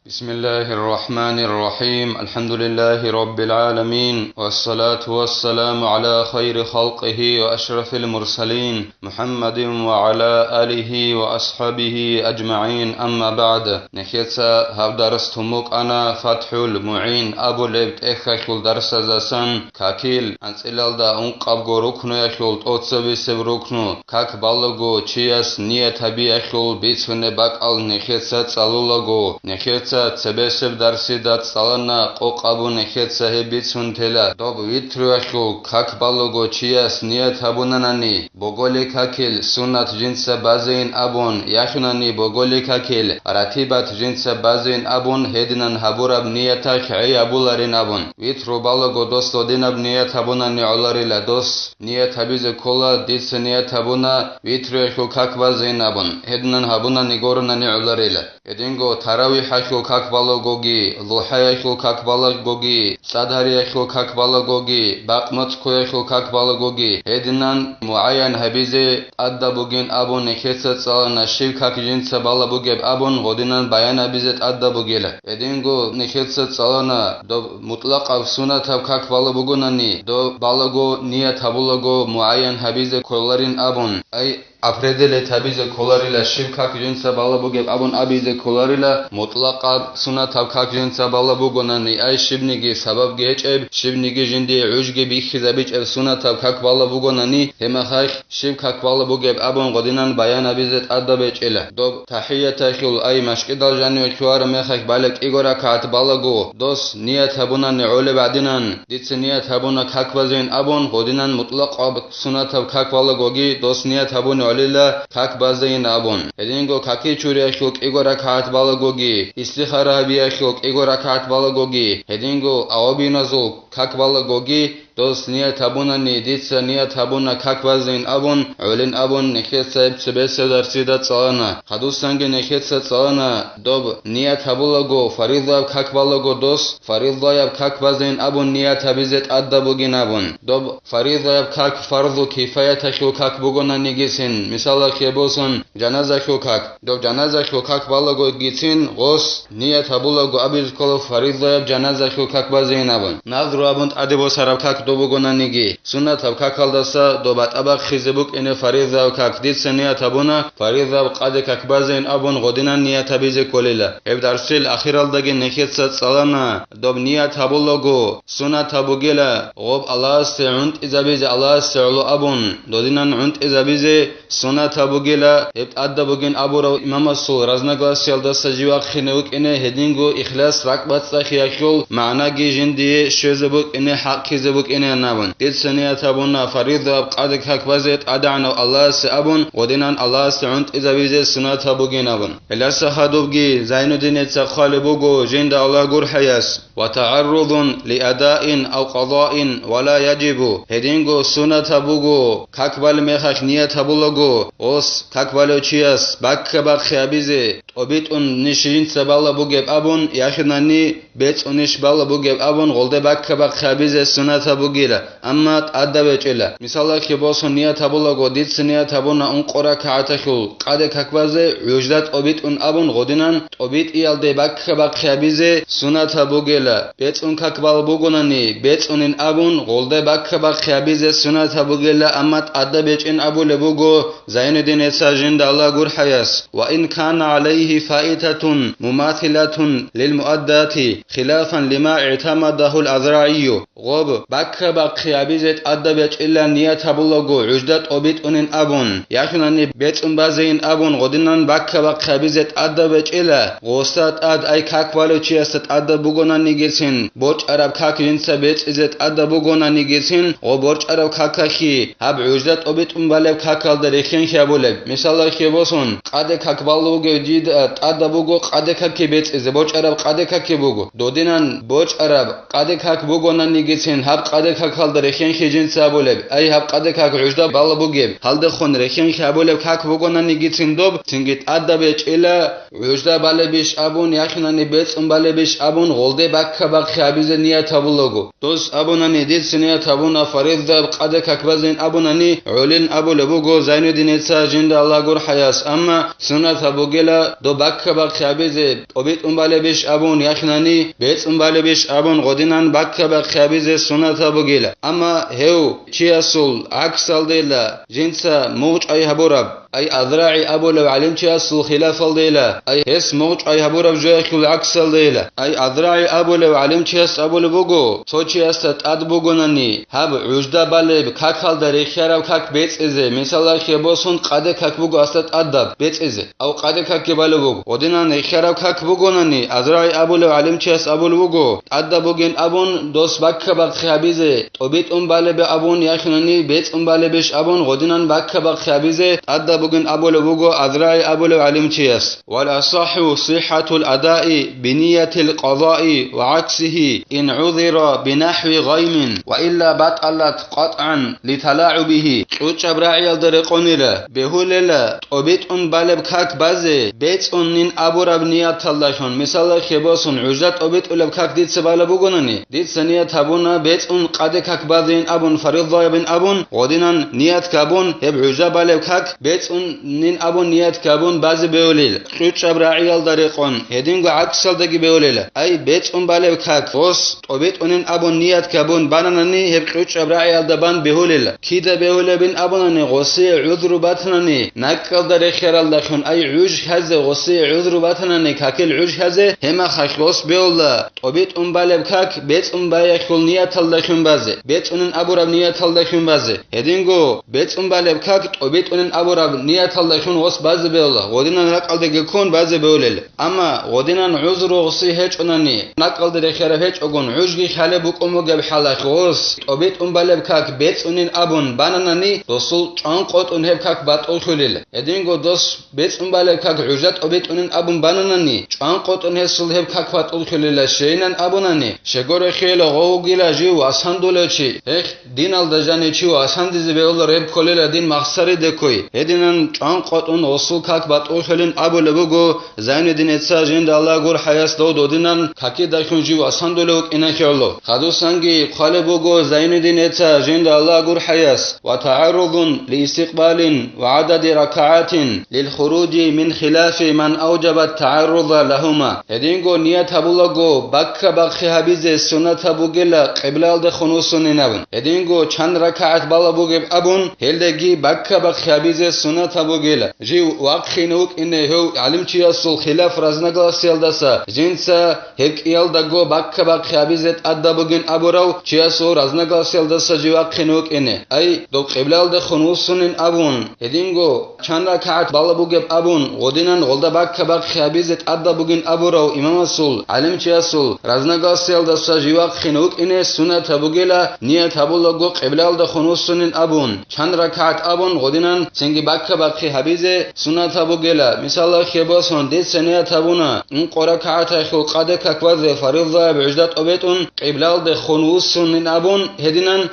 بسم الله الرحمن الرحيم الحمد لله رب العالمين والصلاة والسلام على خير خلقه وأشرف المرسلين محمد وعلى آله وأصحابه أجمعين أما بعد نخيتسا هاو درستموك أنا فتح المعين أبو لبت إخاكل درس زسان كاكيل أنس إلال دا أنقابغو ركنو يخل توتسبي سب ركنو كاك بالغو چياس نية هبي يخل بيتفن باقال نخيتسا تسالولغو نخيتسا تسبسب درسي دات سالنا قوقابو نخيتسا هبيتسون تلا دوب ويترو يخل كاك بالغو چياس نية هبوناناني بوغولي كاكيل سنت جنس بازين أبون يخناني بوغولي كاكيل راتيبات جنس بازين أبون هدنان هبوراب نيتاك عي أبولارين أبون ويترو بالغو دوستو ديناب نية هبوناني علاري لدوس نية هبيز كولا ديتس نية هبونا ويترو يخل كاك بازين أبون هدنان هبوناني غورناني علاري لدينغو تراوي حيخل كاك بالغوغي ضحى يخل كاك بالغوغي صدر يخل كاك بالغوغي باقمتكو يخل كاك بالغوغي هدنان معين هبيزي أدبوغين أبون نخيتسا تسالنا شيب كاك جنس بالغوغيب أبون غودينان بيان هبيزت أدبوغيلا هدينغو نخيتسا تسالنا دو مطلق أو سنة كاك بالغوغوناني دو بالغو نية هبولغو معين هبيزي كولارين أبون أي أفردل تبيز كولاريلا شيب كاك جنس بالغوغيب أبون أبيزي كولاريلا مطلق سنة كاك جنس بالغوغوناني أي شبنيجي سبب جيجب شبنيجي جندي عجي بيخيزا بيجب سنة كاك بالغوغوناني هما خايخ شيب كاك بالغوغيب أبون غدينان بيان أبيزت أدبيج إلا دوب تحية تخيل أي مشكدال جاني وكوار ميخاك بالك إيغورا كات بالغو دوس نية هبوناني عولي بعدينان ديتس نية هبونا كاك بازين أبون غدينان مطلق سنة كاك بالغوغي دوس نية هبوني عليلا كاك بازين أبون هدينغو كاكي چوري أخلوك إيغورا كات بالغوغي استخارة بي أخلوك إيغورا كات بالغوغي هدينغو أوبي نزول كاك بالغوغي دوس نية هبوناني ديتس نية هبونا كاك بازين أبون علين أبون نخيتسا بسبسة درسيدة تسالنا خدوستانگي نخيتسا تسالنا دوب نية هبولغو فريضة كاك بالغو دوس فريضة كاك بازين أبون نية هبيزت أدبوغين أبون دوب فريضة كاك فرضو كفاية خلو كاك بوغوناني گيسين مثال خيبوسون جنازة خلو كاك دوب جنازة خلو كاك بالغو گيسين غوس نية هبولغو أبيز كولو فريضة جنازة خلو كاك بازين أبون نظرو أبون أدبو سراب كاك دوبوغونانيگي سنة كاك الدسا دوبات أباق خيزبوك إن فريضة وكاك ديت سنية تبونا فريضة وقاد كاك بازين أبون غدينان نية تبيزي كوليلا اب درسيل أخير الدقي نخيط سالنا دوب نية تبولغو سنة تبوغيلا غوب الله استعونت إذا بيزي الله استعلو أبون دودينان عنت إذا بيزي سنة تبوغيلا اب أدبوغين أبو رو إمام السول رزنگلاس يلدسا جيواق خينوك إنه هدينگو إخلاص رقبات ساخياكيول معناگي جندي شوزبوك إنه حق خيزبوك إنه نابون ديت سنية تبونا فريضة قاد كاك بازيت أدعنو الله سأبون ودينان الله سعنت إذا بيزي سنة تبوغي نابون إلاسا خدوبگي زين الدين تخالي بوغو جند الله قر حياس وتعرض لأداء أو قضاء ولا يجب هدينغو سنة تبوغو كاك بالميخاك نية تبولغو اوس كاك بالو چياس باك باك خيابيزي وبيت نشرين سبالا بوغيب أبون ياخناني بيت نش بالا بوغيب أبون غولده باك باك خيابيزي سنة تبوغيلا أما تأدبج إلا مثال خيبوسون نية تبولغو ديت نية تبونا انقرا كعتخل قاد كاك بازي عجدات وبيت أبون غدينان وبيت إيال باك باك خيابيزي سنة تبوغيلا بيت كاك بال بوغوناني بيت ان أبون غولده باك باك خيابيزي سنة تبوغيلا أما تأدبج إن أبو لبوغو زين الدين جند الله قر حياس وإن كان عليه فائتة مماثلة للمؤدات خلافا لما اعتمده الأذرعي غوب باك باك خيابيزت أدبج إلا نية تبولغو عجدت وبيت ان أبون يخناني بيت بازين أبون غدنان باك باك خيابيزت أدبج إلا غوستات أد أي كاك والو چياست أدبوغوناني گيسين بورج عرب كاك جنس بيت إزت أدبوغوناني گيسين وبورج عرب كاكاكي هب عجدت وبيت بالب كاكال دريخين خيابولب مثال خيبوسون قاد كاك بالوغو جيد أدبوغو قاد كاكي بيت إز بورج عرب قاد كاكي بوغو دودينان بورج عرب قاد كاك بوغوناني گيسين هب قده کک حال در رخین خیجین سابولب ای هب قده کک عجدا بالا بگیب حال در خون رخین خابولب کک بگونن نگیتین دوب تنگیت ادب چیلا عجدا بالا بیش ابون یخنانی بیت بالا بیش ابون غلده بک بک خابیز نیت ابولگو دوست ابونانی دید سنیت ابونا فرید دب قده کک بزین ابونانی علین ابولبگو زینو دینت ساجند الله گر حیاس اما سنت ابوگلا دو بک بک خابیز obit umbale bish abun yakhnani bets umbale bish abun godinan bakka bak khabiz sunata bugila amma heu chiasul aksaldela jinsa mawj ay haburab ay azra'i abul alim chiasul khilaf aldela ay hes mawj ay haburab jakhul aksaldela ay azra'i abul alim chias abul bugo to chiastat ad bugonani hab ujda bale kakhal dari kharab kak bets eze misala khebosun qade kak bugo astat adab bets eze aw qade kak bale bugo godinan kharab kak bugonani azra'i abul alim chias abul bugo adda bugen abun dos bakka bak khabize obit umbale be abun yakhnani bets umbale bish abun godinan bakka bak khabize adda بوجن أبو لبوجو أذراي أبو لعلم تياس والأصح صحة الأداء بنية القضاء وعكسه إن عذر بنحو غيم وإلا بطلت قطعا لتلاعبه وشبراعي الدرقونيلا بهوللا أبيت أن بالب كاك بازي بيت أنين أبو رب نيات اللهون مثال خباسون عجلت أبيت ألب كاك ديت سبالا بوغناني ديت سنية تابونا بيت أن قد كاك بازين أبون فريض ضايبين أبون ودينا نيات كابون هب عجل بالب كاك بيت نين أبون نيات كابون باز بيوليل خيوش أبراعي الدريقون هدينغو عكسل دقي بيوليل أي بيت بالب كاك فوس وبيت أنين أبون نيات كابون باناني هب خيوش أبراعي الدبان بيوليل كيدا بيولي بين أبوناني غصي عذر باتناني نكال دري خير الدخون أي عوج هزي غصي عذر باتناني كاكل عوج هزي هما خشبوس بيولا وبيت بالب كاك بيت بايخ كل نيات الدخون بازي بيت أنين أبو رب نيات الدخون بازي هدينغو بيت بالب كاك وبيت أنين أبو رب نيات اللهون غص باز بيولا ودينا نقل دقيقون باز بيوليل أما ودينا عذر غصي هيج أناني نقل دري خير هيج أقون عوجي خالي بوك أمو قب حالك غص وبيت بالب كاك بيت أنين أبون باناناني دوسل چانقوت أنهب كاك بات أخليل هدينغو دوس بيت بالب كاك عجلت وبيت أنين أبون باناناني چانقوت أنهب سلهب كاك بات أخليل شينان أبوناني شغور خيل غوغيلا جيو أساندولا چي هيخ دين الدجاني چيو أساندزي بيولا ريب كوليلا دين مخصري دكوي هدينان چانقوت أن وصل كاك بات أخلين أبو لبوغو زين دين اتسا جند الله غور حياس دو دودينان كاكي داخون جيو أساندولوك إنا كيولو خدو سانجي قال بوغو زين دين اتسا جند الله غور حياس وتعرض لاستقبال وعدد ركعات للخروج من خلاف من أوجب التعرض لهما هدينغو نيات هبولغو بك بخي هبيز سنة بوغلا قبلال ده خنوسون نبن هدينغو چند ركعات بالا بوغب أبون هلدگي بك بخي هبيز سنة بوغلا جي واقخينوك إنه هو علم چياسول خلاف رزنگلا سيالدسا جنسا هك يالدگو بك بخي هبيزت أدى بوغن أبورو چياسو رزنگلا سيالدسا جي واقخينوك إنه أي دو قبلال ده خنوسون أبون هدينغو چند ركعات بالا بوغب أبون غدينان غلدا بك بخي هبيزت أدى بوغن أبورو إمام أصول علم چياسول رزنگلا سيالدسا جي واقخينوك إنه سنة بوغلا نية هبولغو قبلال ده خنوسون أبون چند ركعات أبون غدينان سنگي بك بخي هبيزه سنة بوغلا مثال خباسون ديت سنة تبونا ان قركعات خو قد ككوز فريضة بعجدت أبيتون قبلال ده خنوسون أبون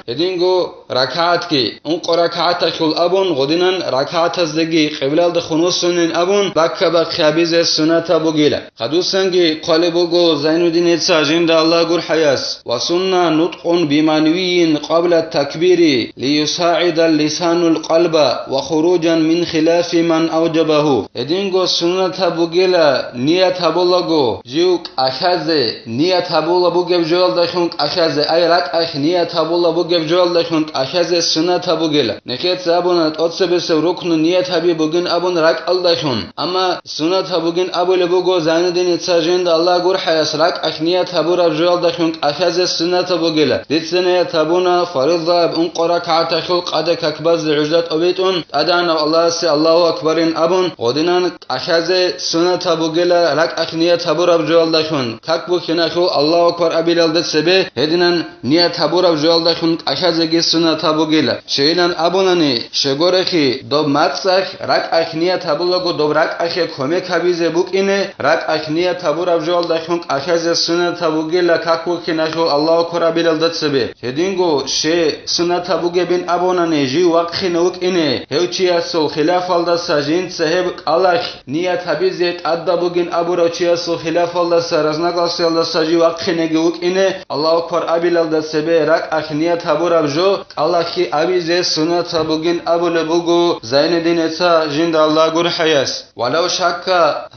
هدينغو ركعات كي ان قركعات خو أبون غدينان ركعات زدگي قبلال ده خنوسون أبون بك بخي هبيزه سنة بوغلا خدو سنگي قالبوغو زين الدين اتساجين ده الله غور حياس وسنة نطق بمعنوي قبل التكبير ليساعد اللسان القلب وخروجا من خلاف من أوجبه هدينغو سنة بوغلا نية بولغو جيوك أخازي نية بولا بوغب جوال دخونك أخازي أي رك أخ نية بولا بوغب جوال دخونك أخازي سنة بوغلا نكيت سابونا تقصبس ركن نية هبي بوغن أبون رك الدخون أما سنة بوغن أبو لبوغو زين دين اتساجين دا الله غور حياس رك أخ نية بورا جوال دخونك أخازي سنة بوغلا ديت سنة تابونا فريضة بأن قركعات خلق قد ككبز عجلت أبيتون أدانا الله سي الله أكبرين أبون غدينان أخازي سنة بوغلا رك أخ نية بورا جوال دخون ككبو خناخو الله أكبر أبيلال دت سبه هدينان نية بورا جوال دخون أخازي سنة سنة تابوغيلا شيلان أبوناني شغورخي دوب ماتسخ راك أخنية تابولغو دوب راك أخي كومي كابيزي بوك إني راك أخنية تابور أبجول دخونك أخيز سنة تابوغيلا كاكوكي نشو الله كورا بيلال دتسبي هدينغو شي سنة تابوغي بين أبوناني جي وقخي نوك إني هوچي أسو خلاف الدا ساجين سهب الله نية تابيزيت أدبوغين أبورا چي أسو خلاف الدا سرزناغل سيالدا ساجي وقخي نگوك إني الله كورا بيلال دتسبي راك أخنية تابور أبجو الله كي أبيزي سنة تابوغين أبو لبوغو زين دينيتا جند الله غور حياس ولو شك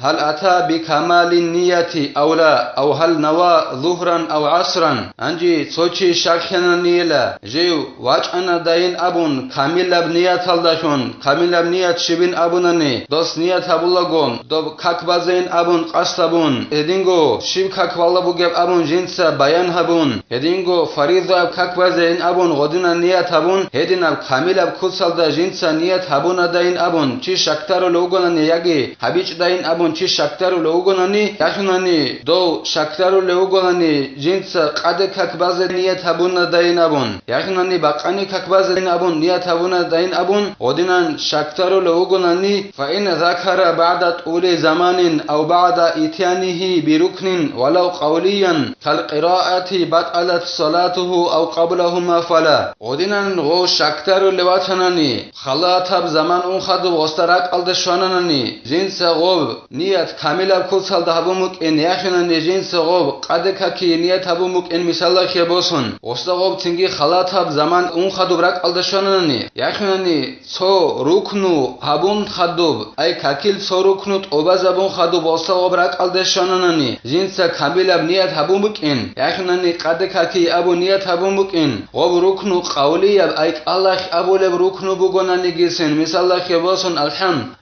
هل أتى بكمال النية أو لا أو هل نوى ظهرا أو عصرا أنجي توشي شاكنا نيلا جيو واجعنا داين أبون كامل بنية الدشون كامل بنية شبين أبوناني دوس نية أبولغون دوب كاكبازين أبون قصبون هدينغو شيب كاكوالا بوغيب أبون جنسا بيان هبون هدينغو فريضة كاكبازين أبون غدنا نية هبون هدينا كامل بكوسال دا جنسا نية هبون داين أبون چي شكتارو لوغوناني ياغي حبيچ داين أبون چي شكتارو لوغوناني ياشوناني دو شكتارو لوغوناني جنسا قد كاكباز نية هبون داين أبون ياشوناني باقاني كاكباز داين أبون نية هبون داين أبون غدنا شكتارو لوغوناني فإن ذكر بعد طول زمان أو بعد إتيانه بركن ولو قوليا كالقراءة بطلت صلاته أو قبلهما فلا غدنا غو شكتارو لواتناني خلاطب زمان اون خدو وسترق الدشواناني جنس غوب نيت كامل كوسال دهبومك ان يخناني جنس غوب قدك كي نيت هبومك ان مثال خيبوسن وستغوب تنگي خلاطب زمان اون خدو برق الدشواناني يخناني سو ركنو هبون خدو اي كاكيل سو ركنو اوبا زبون خدو وستغوب برق الدشواناني جنس كامل نيت هبومك ان يخناني قدك كي ابو نيت هبومك ان غوب ركنو قولي اي الله ابو لب ركنو بوغوناني گيسن مثال خيبوسن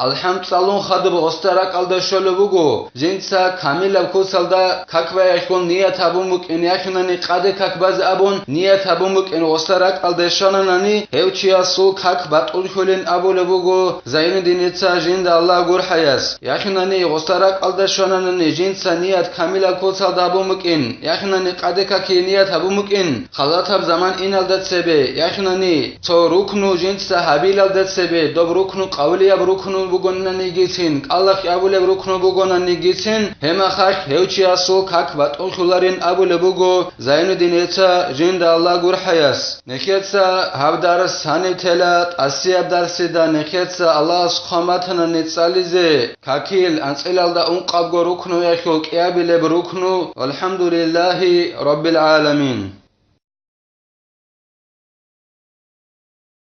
الحمد صالون خدو وسترق الدشول بوغو جنسا كامل كوسال دا كاكوا يكون نيت هبومك ان يخناني قدك كاكباز ابون نيت هبومك ان وسترق الدشاناني هوچيا سو كاك باتول خولين ابو لبوغو زين دينيتا جند الله غور حياس يخناني وسترق الدشاناني جنسا نيت كامل كوسال دا هبومك ان يخناني قدك كي نيت هبومك ان خلاطب زمان ان الدتسبي يخناني تو ركنو جنسا حبيل الدتسبي دوب ركنو قولي اب ركنو بوغوناني گيسين الله ابو لب ركنو بوغوناني گيسين هما خاك هوچيا سو كاك باتول خولارين ابو لبوغو زين دينيتا جند الله غور حياس نخيتسا هبدار ساني تلات اسياب درسيدا نخيتسا الله سخامتنا نتصاليزي كاكيل انصلالدا اون قابغو ركنو يخو قيابي لب ركنو والحمد لله رب العالمين.